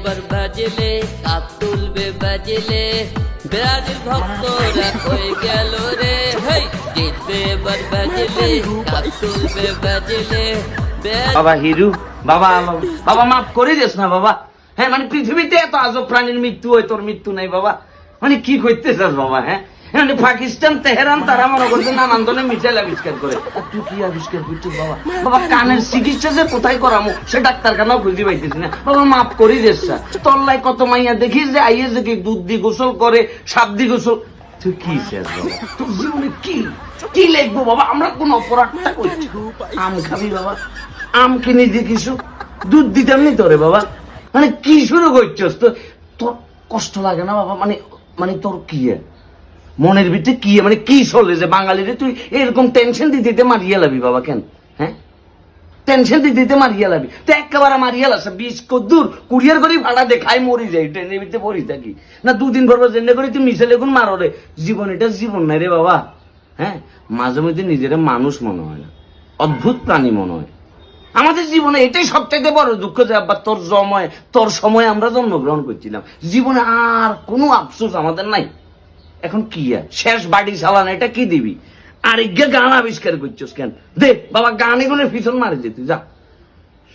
এবার বাজলে কাপ তুলবে বাজলে ব্রাজিল ভক্তরা হয়ে গেল রে হেই জিতবে এবার বাজলে কাপ তুলবে বাজলে বাবা হিরু, বাবা আলম, বাবা মাফ করে দিস না বাবা। হ্যাঁ মানে পৃথিবীতে এত আজব প্রাণীর মৃত্যু হয়, তোর মৃত্যু নাই বাবা। মানে কি করতে চাস বাবা? হ্যাঁ মানে পাকিস্তান তেহরান তারা মনে করছে নানান ধরনের মিসাইল আবিষ্কার করে, আর তুই কি আবিষ্কার করছিস বাবা? বাবা কানের চিকিৎসা যে কোথায় করামো সে ডাক্তারখানাও খুঁজে পাইতেছি না বাবা, মাফ করি দিস। তোর লাই কত মাইয়া দেখিস যে আইয়ে যে কি দুধ দিয়ে গোসল করে, সাপ দিয়ে গোসল। তুই কি শেষ বাবা? তোর জীবনে কি কি লিখবো বাবা? আমরা কোন অপরাধটা করছি? আম খাবি বাবা? আম কিনে দিয়ে কিছু দুধ দিতাম নি তোরে বাবা? মানে কি শুরু করছস? তো তোর কষ্ট লাগে না বাবা? মানে মানে তোর কি মনের ভিতরে কি মানে কি চলে যে বাঙালিরে তুই এরকম টেনশন দিতে দিতে মারিয়ে লাবি বাবা? কেন হ্যাঁ টেনশন দিতে দিতে মারিয়ে লাবি? তো একেবারে মারিয়ে লাস 20 কদ্দুর কুরিয়ার করি ভাড়া দেখাই মরি যাই, ট্রেনের ভিতরে পড়ি থাকি না দুদিন পর জেনে করি তুই মিশে লেগুন মারো রে। জীবন এটা জীবন নাই রে বাবা। হ্যাঁ মাঝে মধ্যে নিজেরা মানুষ মনে হয় না, অদ্ভুত প্রাণী মনে হয়। আমাদের জীবনে এটাই সবচাইতে বড় দুঃখ যে আব্বা তোর সময় আমরা জন্মগ্রহণ করছিলাম। জীবনে আর কোনো আফসোস আমাদের নাই। এখন কি শেষ বাড়ি চালান, এটা কি দিবি? আর ইজ্ঞা গান আবিষ্কার করছিস কেন? দে বাবা গান এগুলো পিছন মারে যেতে যা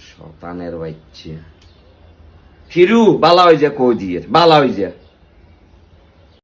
শতানের বাচ্চা। হিরু বালা হয়ে যা, কই দিয়ে বালা হয়ে যা।